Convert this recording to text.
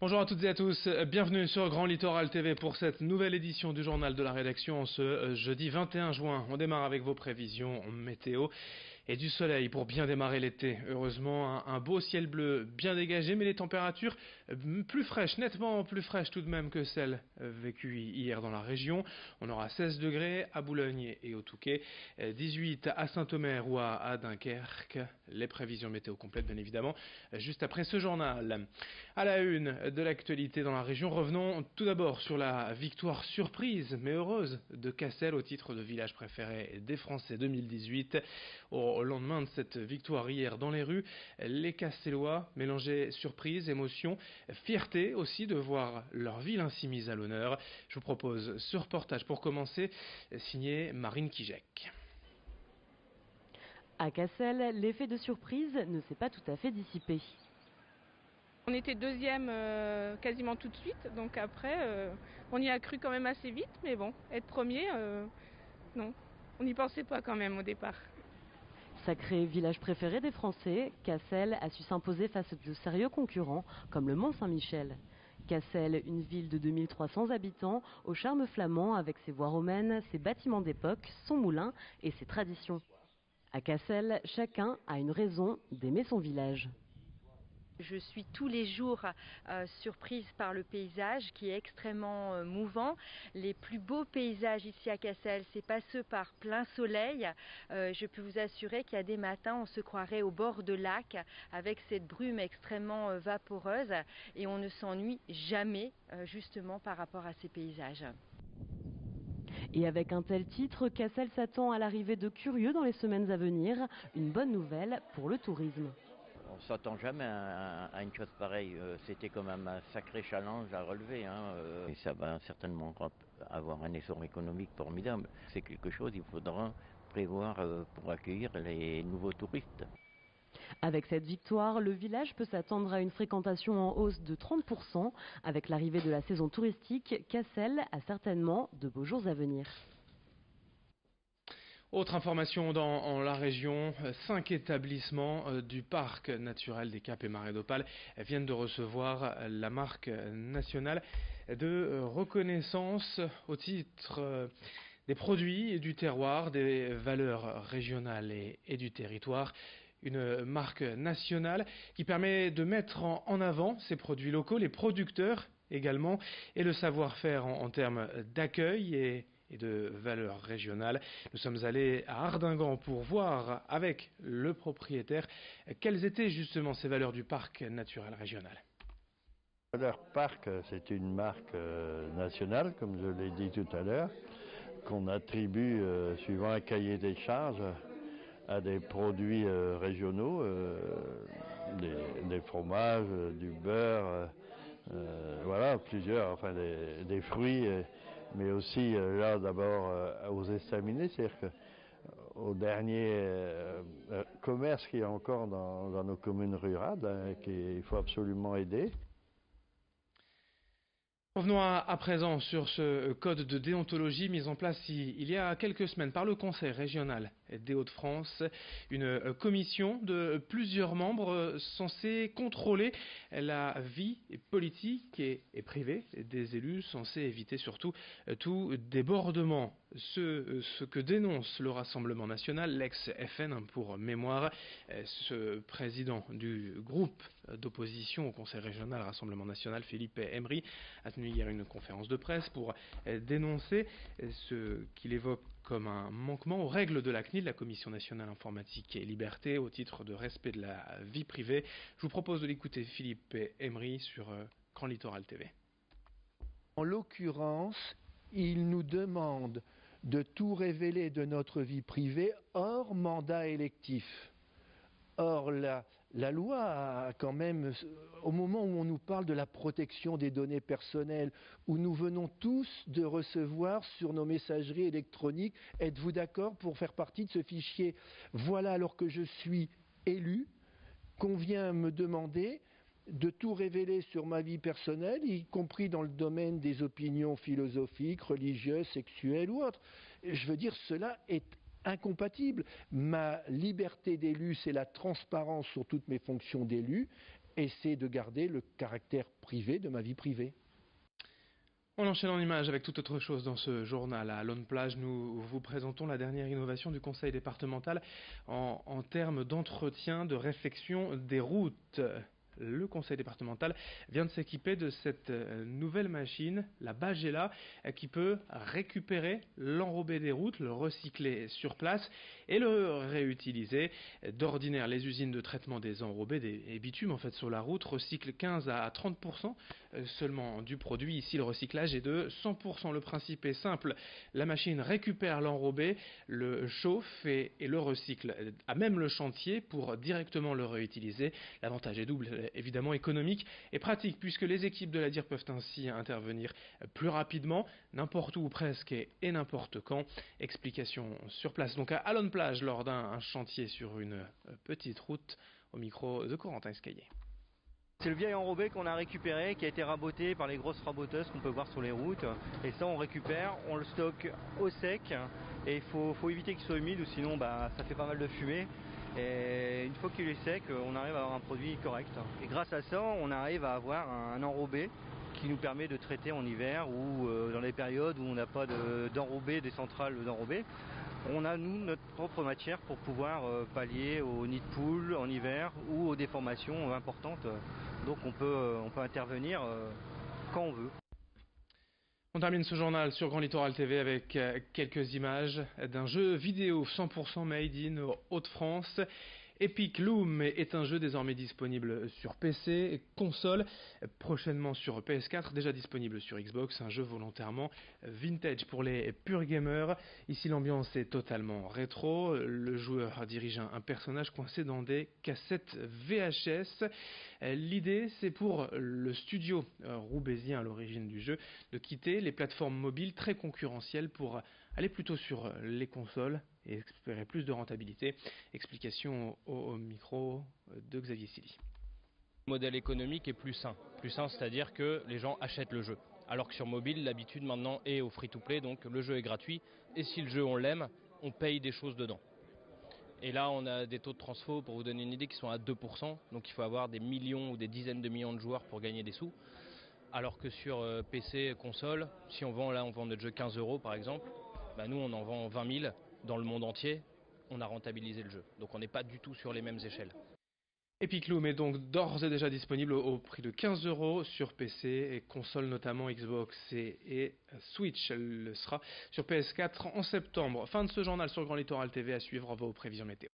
Bonjour à toutes et à tous, bienvenue sur Grand Littoral TV pour cette nouvelle édition du journal de la rédaction en ce jeudi 21 juin. On démarre avec vos prévisions météo et du soleil pour bien démarrer l'été. Heureusement, un beau ciel bleu bien dégagé, mais les températures plus fraîches, nettement plus fraîches tout de même que celles vécues hier dans la région. On aura 16 degrés à Boulogne et au Touquet, 18 à Saint-Omer ou à Dunkerque. Les prévisions météo complètes, bien évidemment, juste après ce journal. À la une de l'actualité dans la région, revenons tout d'abord sur la victoire surprise mais heureuse de Cassel au titre de village préféré des Français 2018. Au lendemain de cette victoire hier dans les rues, les Cassellois mélangeaient surprise, émotion, fierté aussi de voir leur ville ainsi mise à l'honneur. Je vous propose ce reportage pour commencer, signé Marine Kijek. À Cassel, l'effet de surprise ne s'est pas tout à fait dissipé. On était deuxième quasiment tout de suite, donc après on y a cru quand même assez vite, mais bon, être premier, non, on n'y pensait pas quand même au départ. Sacré village préféré des Français, Cassel a su s'imposer face à de sérieux concurrents comme le Mont-Saint-Michel. Cassel, une ville de 2300 habitants, au charme flamand avec ses voies romaines, ses bâtiments d'époque, son moulin et ses traditions. À Cassel, chacun a une raison d'aimer son village. Je suis tous les jours surprise par le paysage qui est extrêmement mouvant. Les plus beaux paysages ici à Cassel, c'est pas ceux par plein soleil. Je peux vous assurer qu'il y a des matins, on se croirait au bord de lac avec cette brume extrêmement vaporeuse et on ne s'ennuie jamais justement par rapport à ces paysages. Et avec un tel titre, Cassel s'attend à l'arrivée de curieux dans les semaines à venir. Une bonne nouvelle pour le tourisme. On ne s'attend jamais à une chose pareille. C'était quand même un sacré challenge à relever. Et ça va certainement avoir un essor économique formidable. C'est quelque chose qu'il faudra prévoir pour accueillir les nouveaux touristes. Avec cette victoire, le village peut s'attendre à une fréquentation en hausse de 30%. Avec l'arrivée de la saison touristique, Cassel a certainement de beaux jours à venir. Autre information dans la région, 5 établissements du parc naturel des Caps et Marais d'Opale viennent de recevoir la marque nationale de reconnaissance au titre des produits et du terroir, des valeurs régionales et du territoire. Une marque nationale qui permet de mettre en avant ces produits locaux, les producteurs également, et le savoir-faire en termes d'accueil et de valeurs régionales. Nous sommes allés à Ardingan pour voir avec le propriétaire quelles étaient justement ces valeurs du parc naturel régional. Leur parc, c'est une marque nationale, comme je l'ai dit tout à l'heure, qu'on attribue suivant un cahier des charges à des produits régionaux, des fromages, du beurre, voilà, plusieurs, enfin des fruits, mais aussi là d'abord aux estaminets, c'est-à-dire qu'au dernier commerce qu'il y a encore dans nos communes rurales, qu'il faut absolument aider. Revenons à présent sur ce code de déontologie mis en place il y a quelques semaines par le Conseil régional des Hauts-de-France, une commission de plusieurs membres censée contrôler la vie politique et privée des élus, censée éviter surtout tout débordement. Ce que dénonce le Rassemblement national, l'ex-FN pour mémoire, ce président du groupe d'opposition au Conseil régional Rassemblement national, Philippe Emery, a tenu hier une conférence de presse pour dénoncer ce qu'il évoque comme un manquement aux règles de la CNIL, la Commission nationale informatique et liberté, au titre de respect de la vie privée. Je vous propose de l'écouter, Philippe Emery, sur Grand Littoral TV. En l'occurrence, il nous demande de tout révéler de notre vie privée hors mandat électif. Or, la loi a quand même, au moment où on nous parle de la protection des données personnelles, où nous venons tous de recevoir sur nos messageries électroniques, êtes-vous d'accord pour faire partie de ce fichier? Voilà, alors que je suis élu, qu'on vient me demander de tout révéler sur ma vie personnelle, y compris dans le domaine des opinions philosophiques, religieuses, sexuelles ou autres. Je veux dire, cela est incompatible. Ma liberté d'élu, c'est la transparence sur toutes mes fonctions d'élu, et c'est de garder le caractère privé de ma vie privée. On enchaîne en images avec toute autre chose dans ce journal. À Laune-Plage, nous vous présentons la dernière innovation du conseil départemental en termes d'entretien, de réfection des routes. Le conseil départemental vient de s'équiper de cette nouvelle machine, la Bagella, qui peut récupérer l'enrobé des routes, le recycler sur place et le réutiliser. D'ordinaire, les usines de traitement des enrobés, des bitumes en fait sur la route, recyclent 15 à 30% seulement du produit. Ici, le recyclage est de 100%. Le principe est simple. La machine récupère l'enrobé, le chauffe et le recycle à même le chantier pour directement le réutiliser. L'avantage est double, évidemment économique et pratique, puisque les équipes de la DIR peuvent ainsi intervenir plus rapidement, n'importe où presque et n'importe quand. Explication sur place donc à Laune-Plage lors d'un chantier sur une petite route, au micro de Corentin Escaillé. C'est le vieil enrobé qu'on a récupéré, qui a été raboté par les grosses raboteuses qu'on peut voir sur les routes. Et ça on récupère, on le stocke au sec et il faut éviter qu'il soit humide ou sinon ça fait pas mal de fumée. Et une fois qu'il est sec, on arrive à avoir un produit correct. Et grâce à ça, on arrive à avoir un enrobé qui nous permet de traiter en hiver ou dans les périodes où on n'a pas d'enrobé, des centrales d'enrobé. On a, nous, notre propre matière pour pouvoir pallier aux nids de poules en hiver ou aux déformations importantes. Donc on peut intervenir quand on veut. On termine ce journal sur Grand Littoral TV avec quelques images d'un jeu vidéo 100% made in Hauts-de-France. Epic Loom est un jeu désormais disponible sur PC et console, prochainement sur PS4, déjà disponible sur Xbox, un jeu volontairement vintage pour les purs gamers. Ici l'ambiance est totalement rétro, le joueur dirige un personnage coincé dans des cassettes VHS. L'idée c'est pour le studio roubaisien à l'origine du jeu de quitter les plateformes mobiles très concurrentielles pour aller plutôt sur les consoles et espérer plus de rentabilité. Explication au micro de Xavier Silly. Le modèle économique est plus sain, c'est-à-dire que les gens achètent le jeu. Alors que sur mobile, l'habitude maintenant est au free-to-play, donc le jeu est gratuit. Et si le jeu on l'aime, on paye des choses dedans. Et là on a des taux de transfo, pour vous donner une idée, qui sont à 2%. Donc il faut avoir des millions ou des dizaines de millions de joueurs pour gagner des sous. Alors que sur PC, console, si on vend notre jeu 15 € par exemple, nous on en vend 20 000 dans le monde entier, on a rentabilisé le jeu. Donc on n'est pas du tout sur les mêmes échelles. Epic Loom est donc d'ores et déjà disponible au prix de 15 € sur PC et console, notamment Xbox et Switch. Elle le sera sur PS4 en septembre. Fin de ce journal sur Grand Littoral TV, à suivre vos prévisions météo.